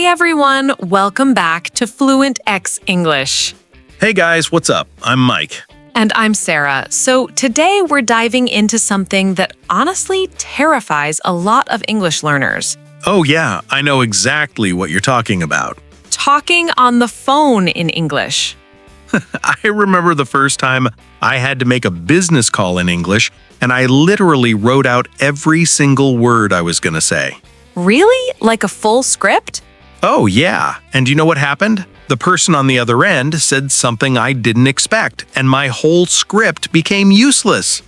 everyone, welcome back to Fluentx English. Hey guys, what's up? I'm Mike. And I'm Sarah. So today we're diving into something that honestly terrifies a lot of English learners. Oh yeah, I know exactly what you're talking about. Talking on the phone in English. I remember the first time I had to make a business call in English, and I literally wrote out every single word I was going to say. Really? Like a full script? Oh yeah, and you know what happened? The person on the other end said something I didn't expect, and my whole script became useless.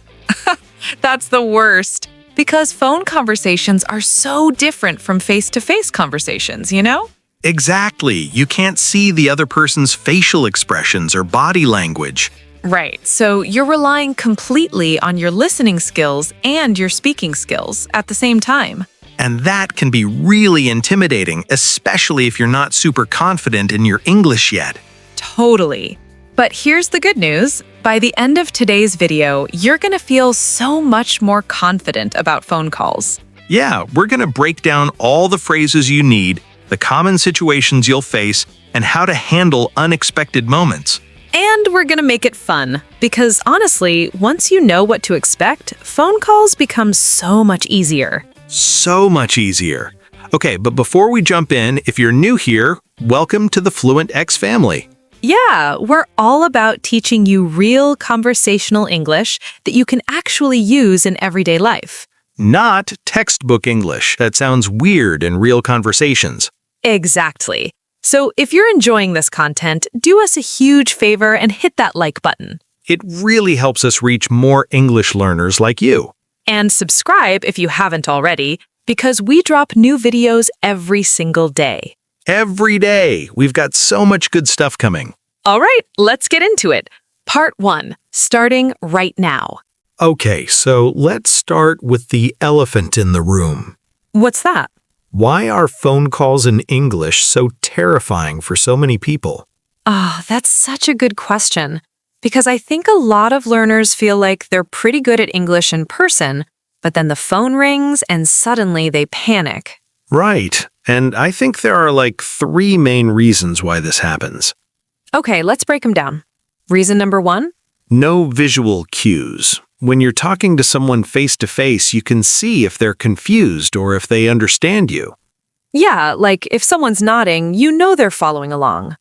That's the worst. Because phone conversations are so different from face-to-face conversations, you know? Exactly. You can't see the other person's facial expressions or body language. Right, so you're relying completely on your listening skills and your speaking skills at the same time. And that can be really intimidating, especially if you're not super confident in your English yet. Totally. But here's the good news. By the end of today's video, you're going to feel so much more confident about phone calls. Yeah, we're going to break down all the phrases you need, the common situations you'll face, and how to handle unexpected moments. And we're going to make it fun, because honestly, once you know what to expect, phone calls become so much easier. So much easier. Okay, but before we jump in, if you're new here, welcome to the Fluentx family. Yeah, we're all about teaching you real conversational English that you can actually use in everyday life. Not textbook English that sounds weird in real conversations. Exactly. So if you're enjoying this content, do us a huge favor and hit that like button. It really helps us reach more English learners like you. And subscribe if you haven't already, because we drop new videos every single day. Every day. We've got so much good stuff coming. All right, let's get into it. Part 1, starting right now. Okay, so let's start with the elephant in the room. What's that? Why are phone calls in English so terrifying for so many people? That's such a good question. Because I think a lot of learners feel like they're pretty good at English in person, but then the phone rings and suddenly they panic. Right, and I think there are like 3 main reasons why this happens. Okay, let's break them down. Reason number 1? No visual cues. When you're talking to someone face-to-face, you can see if they're confused or if they understand you. Yeah, like if someone's nodding, you know they're following along.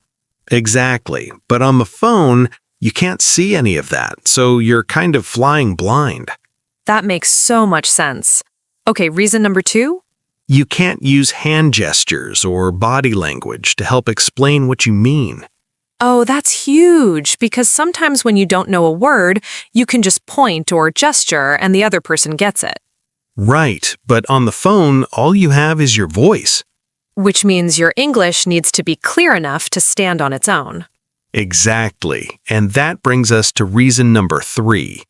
Exactly, but on the phone, you can't see any of that, so you're kind of flying blind. That makes so much sense. Okay, reason number 2? You can't use hand gestures or body language to help explain what you mean. Oh, that's huge, because sometimes when you don't know a word, you can just point or gesture and the other person gets it. Right, but on the phone, all you have is your voice. Which means your English needs to be clear enough to stand on its own. Exactly, and that brings us to reason number 3.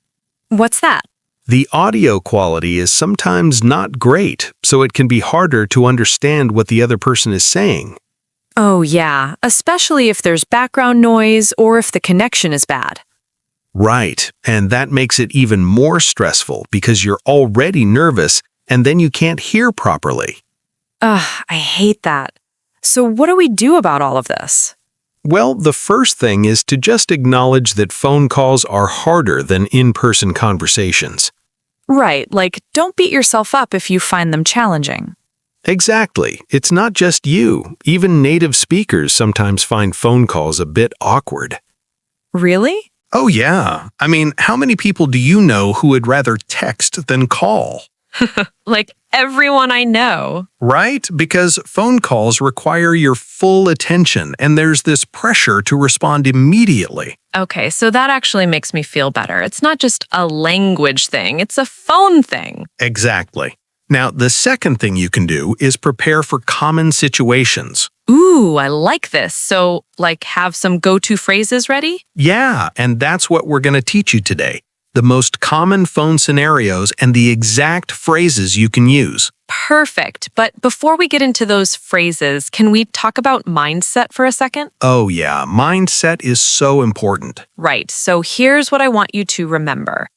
What's that? The audio quality is sometimes not great, so it can be harder to understand what the other person is saying. Oh yeah, especially if there's background noise or if the connection is bad. Right, and that makes it even more stressful because you're already nervous and then you can't hear properly. Ugh, I hate that. So what do we do about all of this? Well, the first thing is to just acknowledge that phone calls are harder than in-person conversations. Right, like don't beat yourself up if you find them challenging. Exactly. It's not just you. Even native speakers sometimes find phone calls a bit awkward. Really? Oh yeah. I mean, how many people do you know who would rather text than call? Like everyone I know. Right? Because phone calls require your full attention, and there's this pressure to respond immediately. Okay, so that actually makes me feel better. It's not just a language thing, it's a phone thing. Exactly. Now, the second thing you can do is prepare for common situations. Ooh, I like this. So, like, have some go-to phrases ready? Yeah, and that's what we're going to teach you today. The most common phone scenarios and the exact phrases you can use. Perfect. But before we get into those phrases, can we talk about mindset for a second? Oh yeah, mindset is so important. Right. So here's what I want you to remember.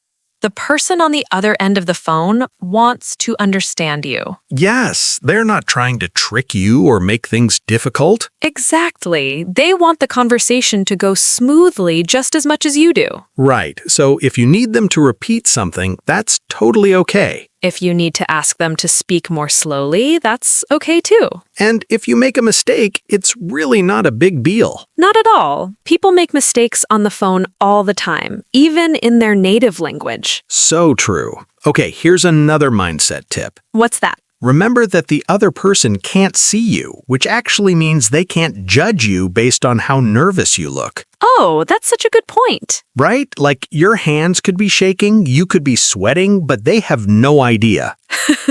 The person on the other end of the phone wants to understand you. Yes, they're not trying to trick you or make things difficult. Exactly. They want the conversation to go smoothly just as much as you do. Right, so if you need them to repeat something, that's totally okay. If you need to ask them to speak more slowly, that's okay too. And if you make a mistake, it's really not a big deal. Not at all. People make mistakes on the phone all the time, even in their native language. So true. Okay, here's another mindset tip. What's that? Remember that the other person can't see you, which actually means they can't judge you based on how nervous you look. Oh, that's such a good point. Right? Like your hands could be shaking, you could be sweating, but they have no idea.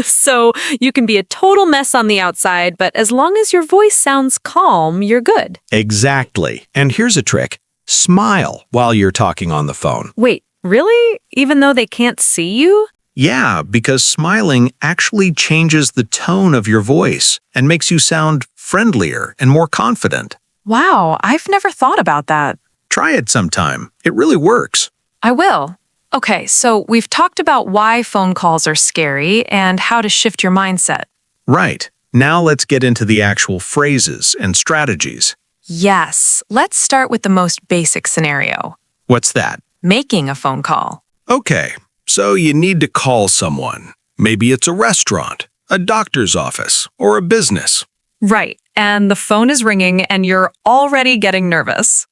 So you can be a total mess on the outside, but as long as your voice sounds calm, you're good. Exactly. And here's a trick. Smile while you're talking on the phone. Wait, really? Even though they can't see you? Yeah, because smiling actually changes the tone of your voice and makes you sound friendlier and more confident. Wow, I've never thought about that. Try it sometime. It really works. I will. Okay, so we've talked about why phone calls are scary and how to shift your mindset. Right. Now let's get into the actual phrases and strategies. Yes, let's start with the most basic scenario, What's that? making a phone call. Okay, so you need to call someone. Maybe it's a restaurant, a doctor's office, or a business. Right, and the phone is ringing and you're already getting nervous.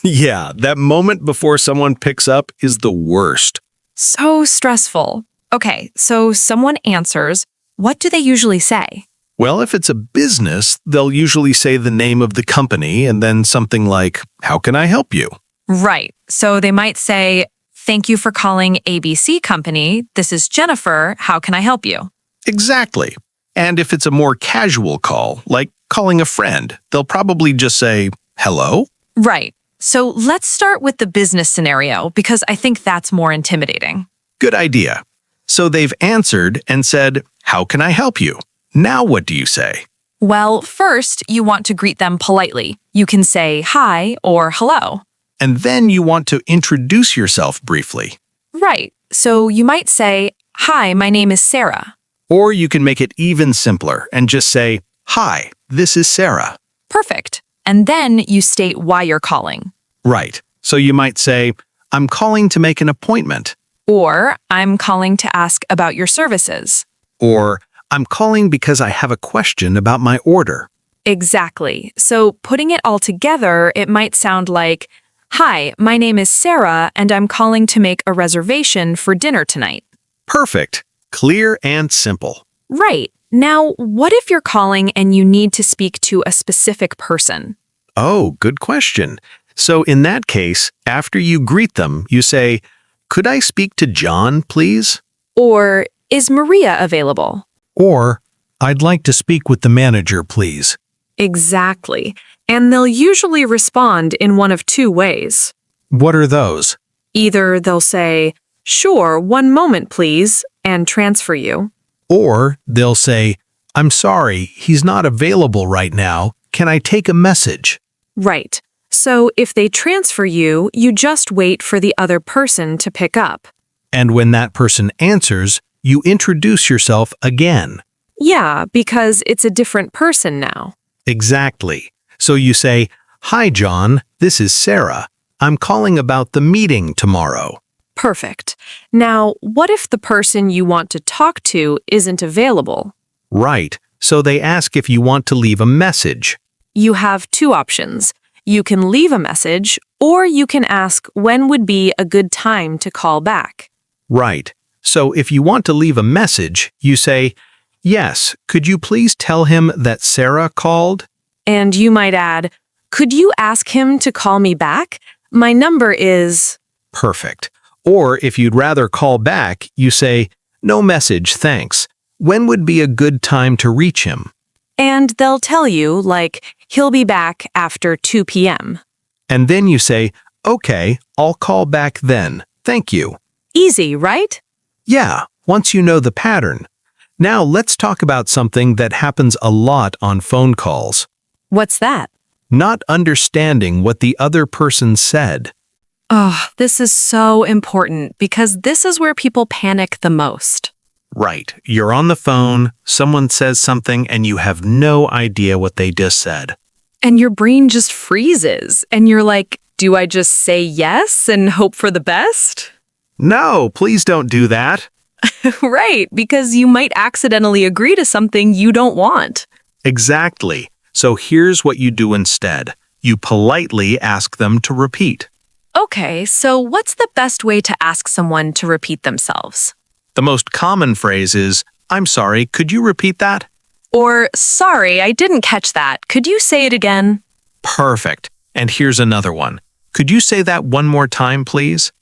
Yeah, that moment before someone picks up is the worst. So stressful. Okay, so someone answers. What do they usually say? Well, if it's a business, they'll usually say the name of the company and then something like, "How can I help you?" Right, so they might say, "Thank you for calling ABC Company. This is Jennifer. How can I help you?" Exactly. And if it's a more casual call, like calling a friend, they'll probably just say, "Hello?" Right. So let's start with the business scenario because I think that's more intimidating. Good idea. So they've answered and said, "How can I help you?" Now what do you say? Well, first, you want to greet them politely. You can say hi or hello. And then you want to introduce yourself briefly. Right. So you might say, "Hi, my name is Sarah." Or you can make it even simpler and just say, "Hi, this is Sarah." Perfect. And then you state why you're calling. Right. So you might say, "I'm calling to make an appointment." Or, "I'm calling to ask about your services." Or, "I'm calling because I have a question about my order." Exactly. So putting it all together, it might sound like, "Hi, my name is Sarah, and I'm calling to make a reservation for dinner tonight." Perfect. Clear and simple. Right. Now, what if you're calling and you need to speak to a specific person? Oh, good question. So in that case, after you greet them, you say, "Could I speak to John, please?" Or, "Is Maria available?" Or, "I'd like to speak with the manager, please." Exactly. And they'll usually respond in one of two ways. What are those? Either they'll say, "Sure, one moment, please," and transfer you. Or they'll say, "I'm sorry, he's not available right now. Can I take a message?" Right. So if they transfer you, you just wait for the other person to pick up. And when that person answers, you introduce yourself again. Yeah, because it's a different person now. Exactly. So you say, "Hi, John, this is Sarah. I'm calling about the meeting tomorrow." Perfect. Now, what if the person you want to talk to isn't available? Right. So they ask if you want to leave a message. You have two options. You can leave a message, or you can ask when would be a good time to call back. Right. So if you want to leave a message, you say, "Yes, could you please tell him that Sarah called?" And you might add, "Could you ask him to call me back? My number is..." Perfect. Or if you'd rather call back, you say, "No message, thanks. When would be a good time to reach him?" And they'll tell you, like, "He'll be back after 2 p.m. And then you say, "Okay, I'll call back then. Thank you." Easy, right? Yeah, once you know the pattern. Now let's talk about something that happens a lot on phone calls. What's that? Not understanding what the other person said. Oh, this is so important because this is where people panic the most. Right. You're on the phone, someone says something, and you have no idea what they just said. And your brain just freezes, and you're like, do I just say yes and hope for the best? No, please don't do that. Right, because you might accidentally agree to something you don't want. Exactly. So here's what you do instead. You politely ask them to repeat. Okay, so what's the best way to ask someone to repeat themselves? The most common phrase is, "I'm sorry, could you repeat that?" Or, sorry, I didn't catch that. Could you say it again? Perfect. And here's another one. Could you say that one more time, please?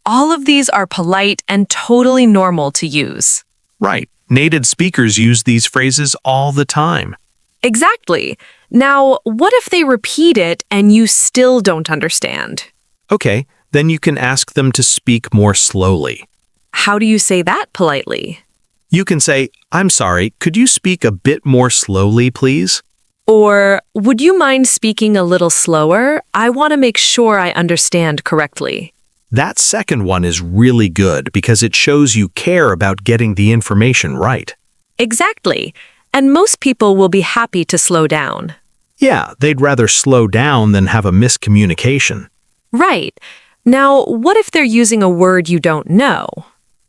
All of these are polite and totally normal to use. Right. Native speakers use these phrases all the time. Exactly. Now, what if they repeat it and you still don't understand? Okay, then you can ask them to speak more slowly. How do you say that politely? You can say, "I'm sorry, could you speak a bit more slowly, please?" Or, would you mind speaking a little slower? I want to make sure I understand correctly. That second one is really good because it shows you care about getting the information right. Exactly. And most people will be happy to slow down. Yeah, they'd rather slow down than have a miscommunication. Right. Now, what if they're using a word you don't know?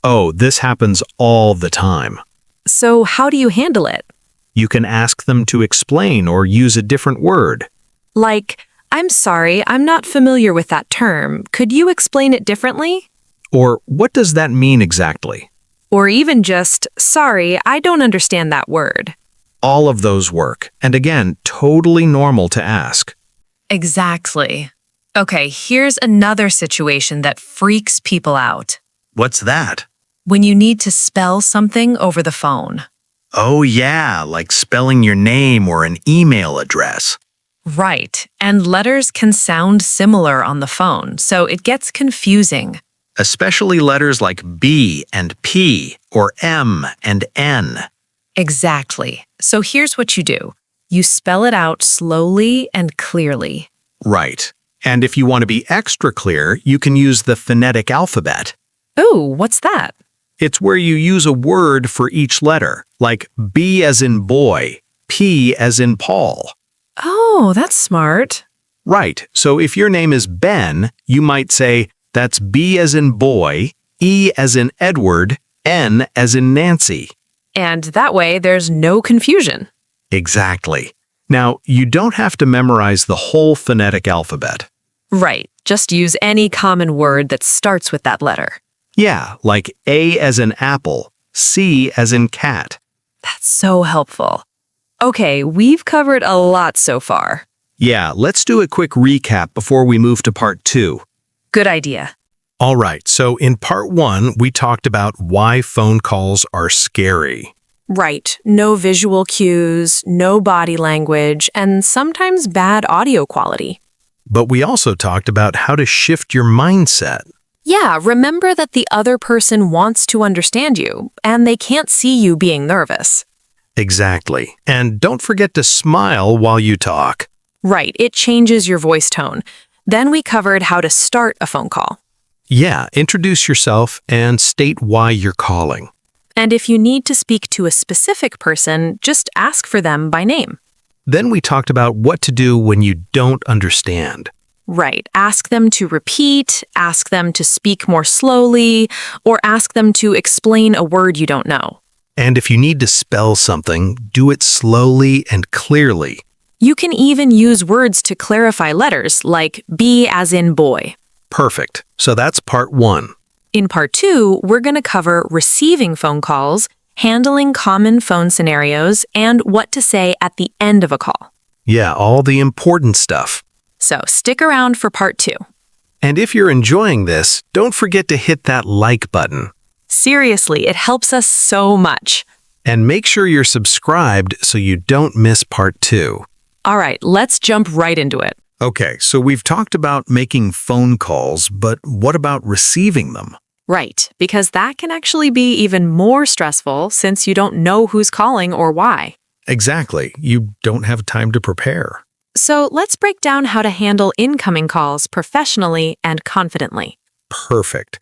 Oh, this happens all the time. So how do you handle it? You can ask them to explain or use a different word. Like, I'm sorry, I'm not familiar with that term. Could you explain it differently? Or, what does that mean exactly? Or even just, sorry, I don't understand that word. All of those work, and again, totally normal to ask. Exactly. Okay, here's another situation that freaks people out. What's that? When you need to spell something over the phone. Oh yeah, like spelling your name or an email address. Right, and letters can sound similar on the phone, so it gets confusing. Especially letters like B and P or M and N. Exactly. So here's what you do. You spell it out slowly and clearly. Right. And if you want to be extra clear, you can use the phonetic alphabet. Ooh, what's that? It's where you use a word for each letter, like B as in boy, P as in Paul. Oh, that's smart. Right, so if your name is Ben, you might say, that's B as in boy, E as in Edward, N as in Nancy. And that way, there's no confusion. Exactly. Now, you don't have to memorize the whole phonetic alphabet. Right, just use any common word that starts with that letter. Yeah, like A as in apple, C as in cat. That's so helpful. Okay, we've covered a lot so far. Yeah, let's do a quick recap before we move to part 2. Good idea. All right, so in part 1, we talked about why phone calls are scary. Right, no visual cues, no body language, and sometimes bad audio quality. But we also talked about how to shift your mindset. Yeah, remember that the other person wants to understand you, and they can't see you being nervous. Exactly. And don't forget to smile while you talk. Right, it changes your voice tone. Then we covered how to start a phone call. Yeah, introduce yourself and state why you're calling. And if you need to speak to a specific person, just ask for them by name. Then we talked about what to do when you don't understand. Right, ask them to repeat, ask them to speak more slowly, or ask them to explain a word you don't know. And if you need to spell something, do it slowly and clearly. You can even use words to clarify letters, like B as in boy. Perfect. So that's part 1. In part 2, we're going to cover receiving phone calls, handling common phone scenarios, and what to say at the end of a call. Yeah, all the important stuff. So stick around for part 2. And if you're enjoying this, don't forget to hit that like button. Seriously, it helps us so much. And make sure you're subscribed so you don't miss part 2. All right, let's jump right into it. Okay, so we've talked about making phone calls, but what about receiving them? Right, because that can actually be even more stressful since you don't know who's calling or why. Exactly. You don't have time to prepare. So let's break down how to handle incoming calls professionally and confidently. Perfect.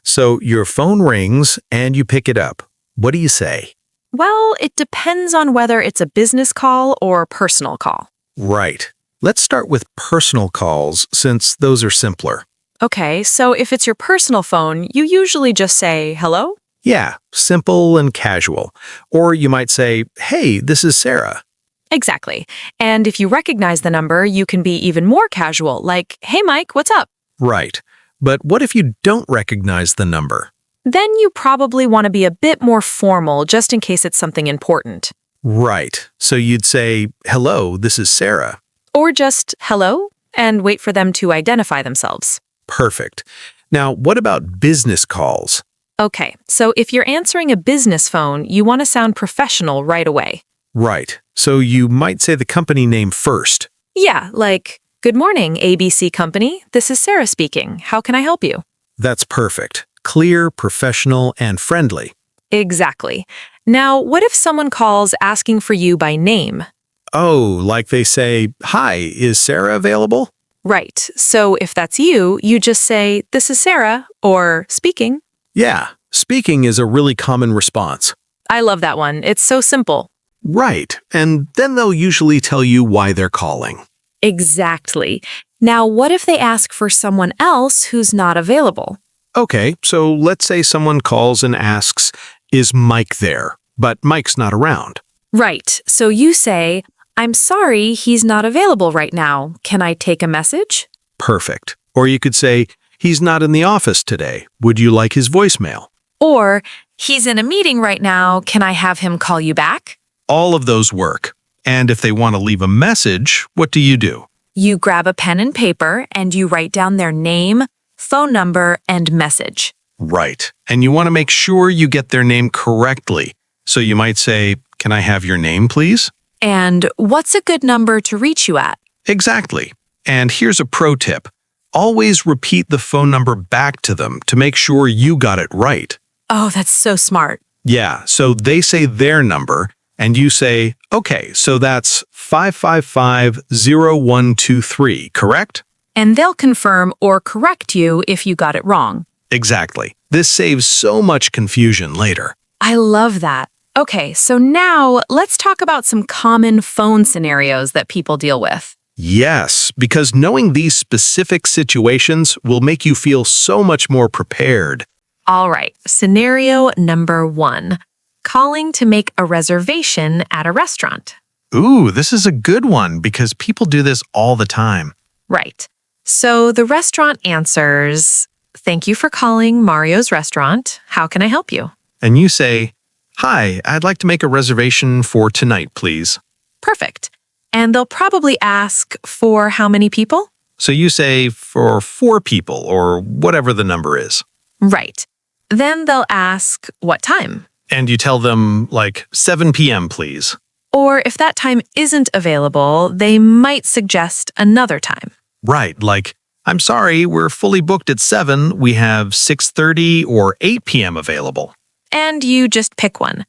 So your phone rings and you pick it up. What do you say? Well, it depends on whether it's a business call or personal call. Right. Let's start with personal calls since those are simpler. Okay, so if it's your personal phone, you usually just say, hello? Yeah, simple and casual. Or you might say, hey, this is Sarah. Exactly. And if you recognize the number, you can be even more casual, like, hey, Mike, what's up? Right. But what if you don't recognize the number? Then you probably want to be a bit more formal just in case it's something important. Right. So you'd say, hello, this is Sarah. Or just, hello, and wait for them to identify themselves. Perfect. Now, what about business calls? Okay, so if you're answering a business phone, you want to sound professional right away. Right. So you might say the company name first. Yeah, like, good morning, ABC Company. This is Sarah speaking. How can I help you? That's perfect. Clear, professional, and friendly. Exactly. Now, what if someone calls asking for you by name? Oh, like they say, hi, is Sarah available? Right. So if that's you, you just say, this is Sarah, or speaking. Yeah, speaking is a really common response. I love that one. It's so simple. Right. And then they'll usually tell you why they're calling. Exactly. Now, what if they ask for someone else who's not available? Okay, so let's say someone calls and asks, is Mike there? But Mike's not around. Right. So you say, I'm sorry, he's not available right now. Can I take a message? Perfect. Or you could say, he's not in the office today. Would you like his voicemail? Or, he's in a meeting right now. Can I have him call you back? All of those work. And if they want to leave a message, what do? You grab a pen and paper and you write down their name, phone number, and message. Right. And you want to make sure you get their name correctly. So you might say, can I have your name, please? And what's a good number to reach you at? Exactly. And here's a pro tip. Always repeat the phone number back to them to make sure you got it right. Oh, that's so smart. Yeah, so they say their number, and you say, okay, so that's 555-0123, correct? And they'll confirm or correct you if you got it wrong. Exactly. This saves so much confusion later. I love that. Okay, so now let's talk about some common phone scenarios that people deal with. Yes, because knowing these specific situations will make you feel so much more prepared. All right, scenario number 1. Calling to make a reservation at a restaurant. Ooh, this is a good one because people do this all the time. Right. So the restaurant answers, thank you for calling Mario's restaurant. How can I help you? And you say, hi, I'd like to make a reservation for tonight, please. Perfect. And they'll probably ask for how many people? So you say for 4 people or whatever the number is. Right. Then they'll ask what time? And you tell them like 7 p.m., please. Or if that time isn't available, they might suggest another time. Right, like, I'm sorry, we're fully booked at 7. We have 6:30 or 8 p.m. available. And you just pick one.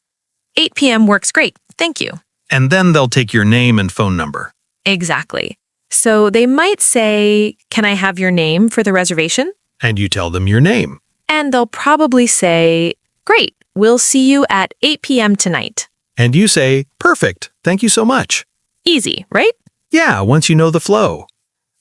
8 p.m. works great. Thank you. And then they'll take your name and phone number. Exactly. So they might say, can I have your name for the reservation? And you tell them your name. And they'll probably say, great, we'll see you at 8 p.m. tonight. And you say, perfect, thank you so much. Easy, right? Yeah, once you know the flow.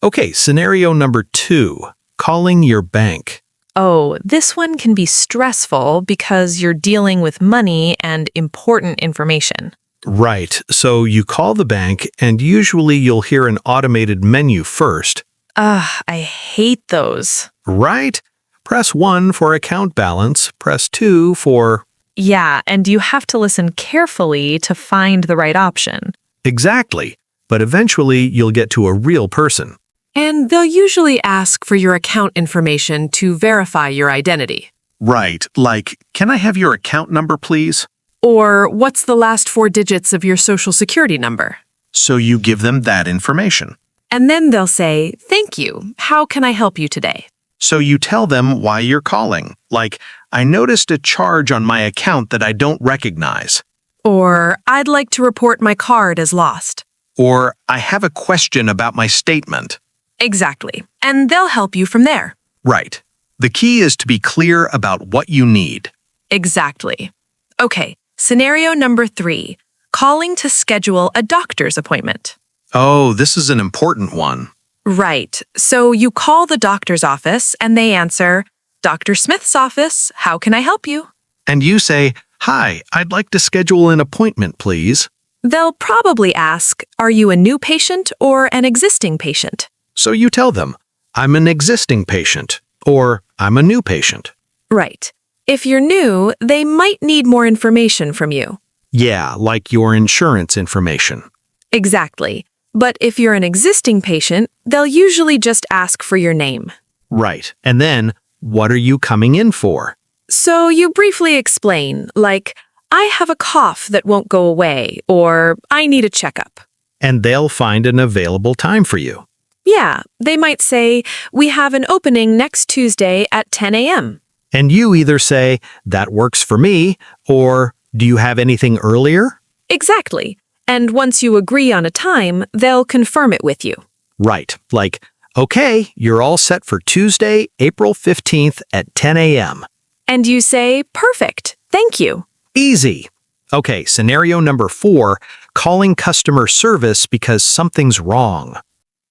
Okay, scenario number 2, calling your bank. Oh, this one can be stressful because you're dealing with money and important information. Right, so you call the bank and usually you'll hear an automated menu first. Ugh, I hate those. Right? Press 1 for account balance, press 2 for... Yeah, and you have to listen carefully to find the right option. Exactly, but eventually you'll get to a real person. And they'll usually ask for your account information to verify your identity. Right, like, can I have your account number, please? Or what's the last 4 digits of your social security number? So you give them that information. And then they'll say, thank you. How can I help you today? So you tell them why you're calling. Like, I noticed a charge on my account that I don't recognize. Or I'd like to report my card as lost. Or I have a question about my statement. Exactly. And they'll help you from there. Right. The key is to be clear about what you need. Exactly. Okay, scenario number 3. Calling to schedule a doctor's appointment. Oh, this is an important one. Right. So you call the doctor's office and they answer, Dr. Smith's office, how can I help you? And you say, "Hi, I'd like to schedule an appointment, please." They'll probably ask, are you a new patient or an existing patient? So you tell them, "I'm an existing patient," or "I'm a new patient." Right. If you're new, they might need more information from you. Yeah, like your insurance information. Exactly. But if you're an existing patient, they'll usually just ask for your name. Right. And then, what are you coming in for? So you briefly explain, like, I have a cough that won't go away, or I need a checkup. And they'll find an available time for you. Yeah, they might say, we have an opening next Tuesday at 10 a.m. And you either say, "That works for me," or "Do you have anything earlier?" Exactly. And once you agree on a time, they'll confirm it with you. Right. Like, "Okay, you're all set for Tuesday, April 15th at 10 a.m. And you say, perfect, thank you. Easy. Okay, scenario number 4, calling customer service because something's wrong.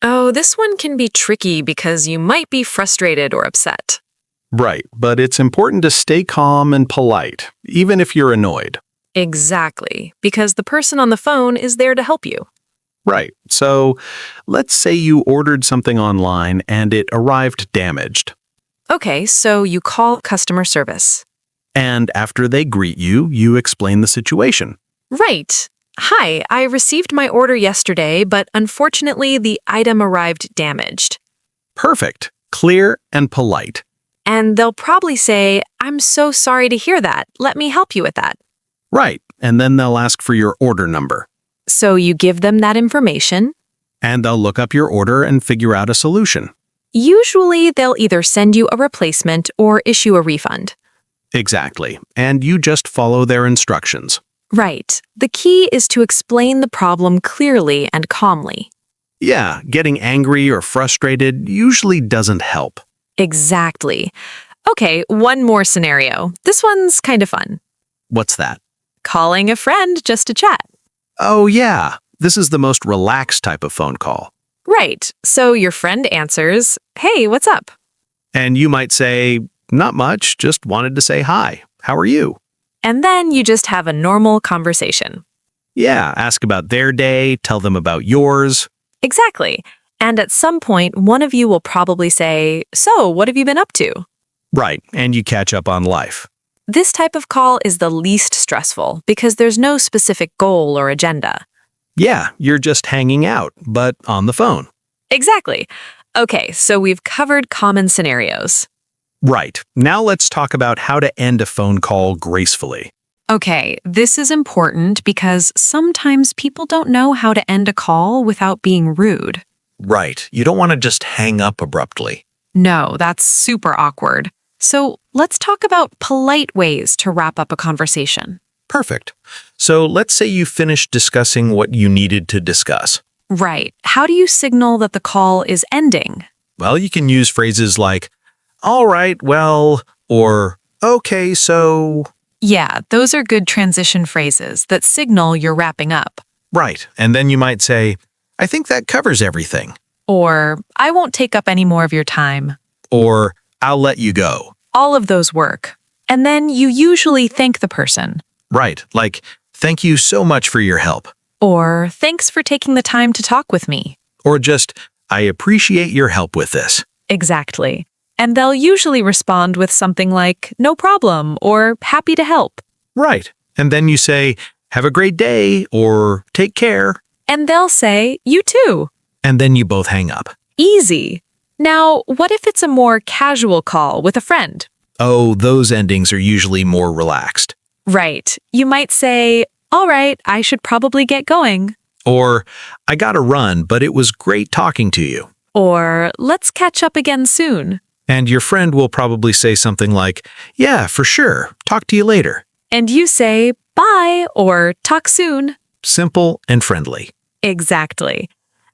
Oh, this one can be tricky because you might be frustrated or upset. Right, but it's important to stay calm and polite, even if you're annoyed. Exactly, because the person on the phone is there to help you. Right, so let's say you ordered something online and it arrived damaged. Okay, so you call customer service. And after they greet you, you explain the situation. Right. Hi, I received my order yesterday, but unfortunately the item arrived damaged. Perfect, clear and polite. And they'll probably say, I'm so sorry to hear that. Let me help you with that. Right, and then they'll ask for your order number. So you give them that information. And they'll look up your order and figure out a solution. Usually they'll either send you a replacement or issue a refund. Exactly, and you just follow their instructions. Right. The key is to explain the problem clearly and calmly. Yeah, getting angry or frustrated usually doesn't help. Exactly. Okay, one more scenario. This one's kind of fun. What's that? Calling a friend just to chat. Oh, yeah. This is the most relaxed type of phone call. Right. So your friend answers, hey, what's up? And you might say, "Not much, just wanted to say hi. How are you?" And then you just have a normal conversation. Yeah, ask about their day, tell them about yours. Exactly. And at some point, one of you will probably say, so what have you been up to? Right, and you catch up on life. This type of call is the least stressful because there's no specific goal or agenda. Yeah, you're just hanging out, but on the phone. Exactly. Okay, so we've covered common scenarios. Right, now let's talk about how to end a phone call gracefully. Okay, this is important because sometimes people don't know how to end a call without being rude. Right, you don't want to just hang up abruptly. No, that's super awkward. So let's talk about polite ways to wrap up a conversation. Perfect. So let's say you finished discussing what you needed to discuss. Right. How do you signal that the call is ending? Well, you can use phrases like, "All right, well," or "Okay, so." Yeah, those are good transition phrases that signal you're wrapping up. Right, and then you might say, "I think that covers everything." Or, I won't take up any more of your time. Or, "I'll let you go." All of those work. And then you usually thank the person. Right, like, "Thank you so much for your help." Or, thanks for taking the time to talk with me. Or just, "I appreciate your help with this." Exactly. And they'll usually respond with something like, no problem, or happy to help. Right, and then you say, "Have a great day," or "Take care." And they'll say, you too. And then you both hang up. Easy. Now, what if it's a more casual call with a friend? Oh, those endings are usually more relaxed. Right. You might say, all right, I should probably get going. Or, "I gotta run, but it was great talking to you." Or, let's catch up again soon. And your friend will probably say something like, "Yeah, for sure. Talk to you later." And you say, bye, or talk soon. Simple and friendly. Exactly.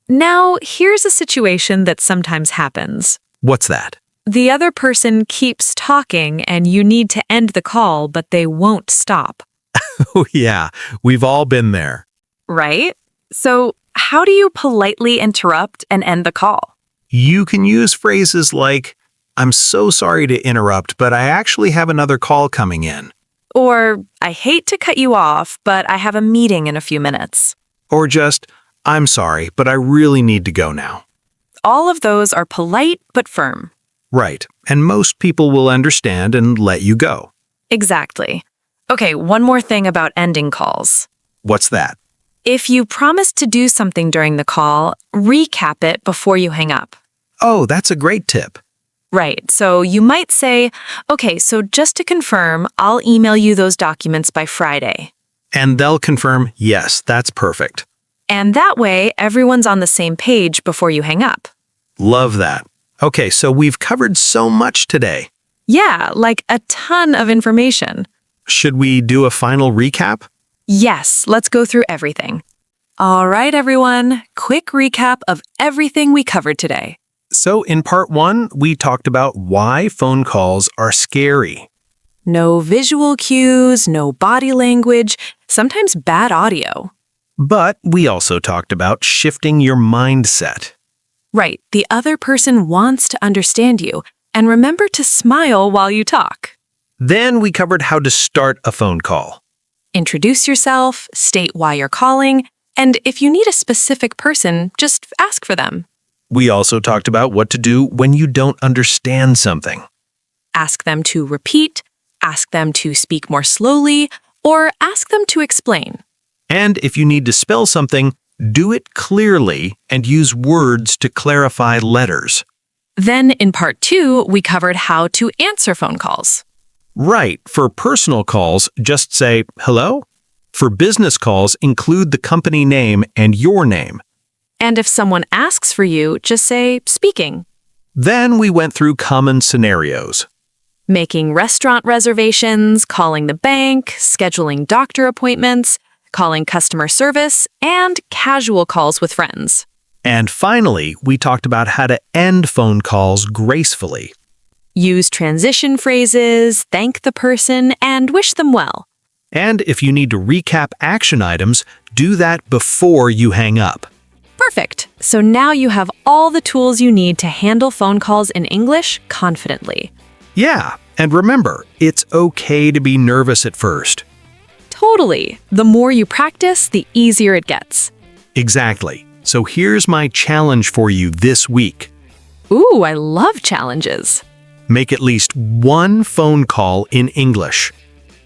Now, here's a situation that sometimes happens. What's that? The other person keeps talking and you need to end the call, but they won't stop. Oh, yeah, we've all been there. Right? So, how do you politely interrupt and end the call? You can use phrases like, I'm so sorry to interrupt, but I actually have another call coming in. Or, I hate to cut you off, but I have a meeting in a few minutes. Or just, I'm sorry, but I really need to go now. All of those are polite but firm. Right, and most people will understand and let you go. Exactly. Okay, one more thing about ending calls. What's that? If you promise to do something during the call, recap it before you hang up. Oh, that's a great tip. Right, so you might say, okay, so just to confirm, I'll email you those documents by Friday. And they'll confirm, yes, that's perfect. And that way, everyone's on the same page before you hang up. Love that. Okay, so we've covered so much today. Yeah, like a ton of information. Should we do a final recap? Yes, let's go through everything. All right, everyone, quick recap of everything we covered today. So in part 1, we talked about why phone calls are scary. No visual cues, no body language, sometimes bad audio. But we also talked about shifting your mindset. Right, the other person wants to understand you, and remember to smile while you talk. Then we covered how to start a phone call. Introduce yourself, state why you're calling, and if you need a specific person, just ask for them. We also talked about what to do when you don't understand something. Ask them to repeat, ask them to speak more slowly, or ask them to explain. And if you need to spell something, do it clearly and use words to clarify letters. Then in part 2, we covered how to answer phone calls. Right, for personal calls, just say, hello. For business calls, include the company name and your name. And if someone asks for you, just say, speaking. Then we went through common scenarios. Making restaurant reservations, calling the bank, scheduling doctor appointments, calling customer service, and casual calls with friends. And finally, we talked about how to end phone calls gracefully. Use transition phrases, thank the person, and wish them well. And if you need to recap action items, do that before you hang up. Perfect. So now you have all the tools you need to handle phone calls in English confidently. Yeah, and remember, it's okay to be nervous at first. Totally. The more you practice, the easier it gets. Exactly. So here's my challenge for you this week. Ooh, I love challenges. Make at least one phone call in English.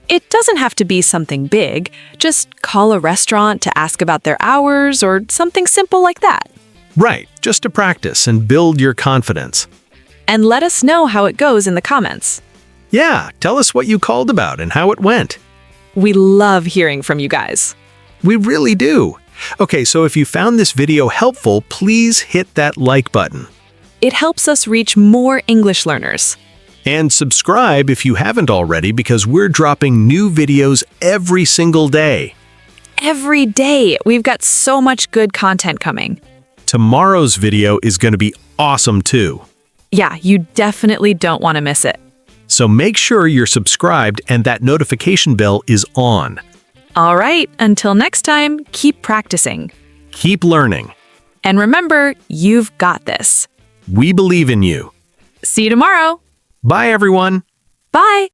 It doesn't have to be something big. Just call a restaurant to ask about their hours or something simple like that. Right, just to practice and build your confidence. And let us know how it goes in the comments. Yeah, tell us what you called about and how it went. We love hearing from you guys. We really do. Okay, so if you found this video helpful, please hit that like button. It helps us reach more English learners. And subscribe if you haven't already because we're dropping new videos every single day. Every day, we've got so much good content coming. Tomorrow's video is going to be awesome too. Yeah, you definitely don't want to miss it. So make sure you're subscribed and that notification bell is on. All right, until next time, keep practicing. Keep learning. And remember, you've got this. We believe in you. See you tomorrow. Bye, everyone. Bye.